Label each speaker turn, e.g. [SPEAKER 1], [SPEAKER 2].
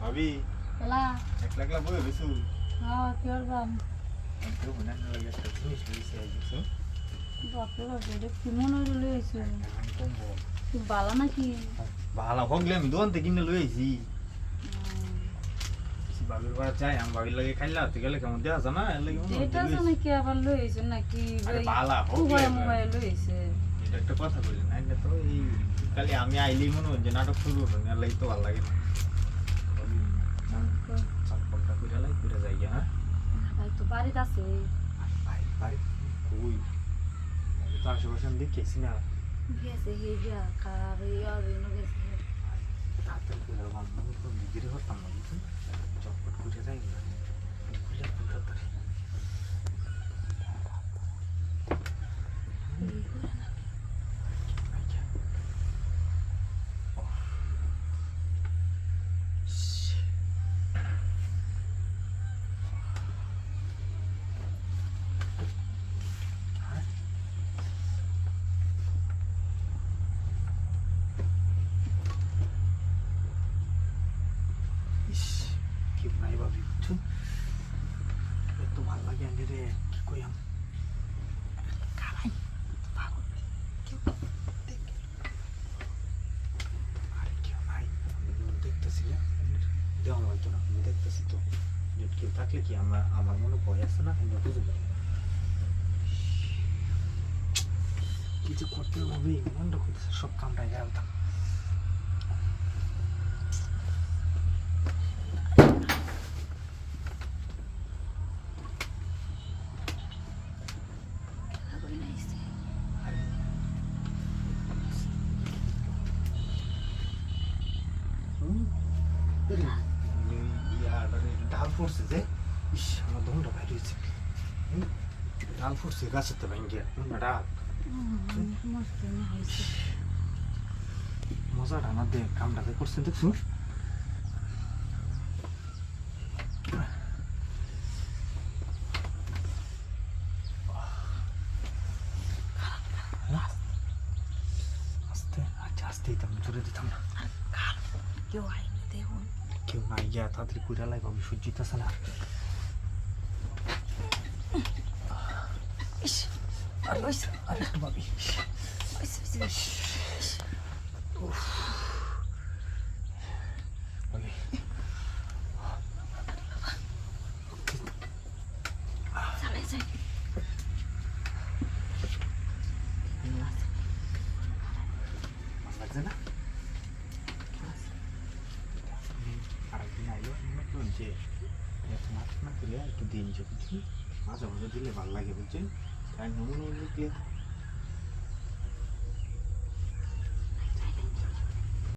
[SPEAKER 1] ভাবি
[SPEAKER 2] এলা
[SPEAKER 1] একলা একলা বই রইছু
[SPEAKER 2] হ্যাঁ কি করবাম
[SPEAKER 1] তো মনে না লাগে একটা জিনিস লইছে আইছো
[SPEAKER 2] বাপরে বাপ এটা কি মনে হইলো লইছে
[SPEAKER 1] আমি কমবো
[SPEAKER 2] কি বালা নাকি
[SPEAKER 1] ভালো হগলে আমি দোকান থেকে কিনে লই আইছি ভাবির বাড়া চাই আমি ভাবির লাগে খাইলা তুই গেলে কেমন দেওয়া আছে না এর লাগে
[SPEAKER 2] এটা আছে নাকি আবার লইছে নাকি
[SPEAKER 1] আরে বালা হোক
[SPEAKER 2] মোবাইল মোবাইল লইছে
[SPEAKER 1] এটা একটা কথা বলি না এটা তো এই খালি আমি আইলেই মনে হয় যে নাটক শুরু হলো এর লাগে তো ভালো লাগে না চটপটটা করে লাই করে যাই হ্যাঁ
[SPEAKER 2] ভাই তো বাড়িতে আছে
[SPEAKER 1] ভাই ভাই কই আমি তো আশেপাশে আমি দেখেছি না
[SPEAKER 2] গেছে হে যা খারাপ ইয়ার এনো গেছে
[SPEAKER 1] তাড়াতাড়ি করে আমি তো বিক্রি করতাম না বুঝলি চটপট করে যাই না খুলে তাড়াতাড়ি কি নাই ভাবি বুঝছো এত ভালো লাগে আমি রে কি কই আমি কারাই পাগল কেউ দেখে আরে কেউ নাই আমি দেখতেছি না দেওয়া হয়তো না আমি দেখতেছি তো যে কেউ থাকলে কি আমার মনে ভয় আছে না আমি বুঝবো কি যে করতে হবে মনটা করতেছে সব কামটা গেলতাম ডাল ফুটছে যে ইস আমার দমটা বাইরে হয়েছে ডাল ফুটছে গাছের তো ভেঙে ডাল মজাটা না দেখ কামটাতে করছেন দেখছো আস্তে আচ্ছা আস্তে দিতাম জোরে দিতাম না
[SPEAKER 2] কেউ আইনি দেখুন
[SPEAKER 1] কেউ নাই গিয়া তাড়াতাড়ি কুড়া লাগবে আমি সহ্য আছে না আর লইছে আর একটু ভাবি লাগছে না আরেকদিন আইলো যে না করে একটু দিন বুঝছি মাঝে মাঝে দিলে ভালো লাগে বুঝছেন তাই নমুনা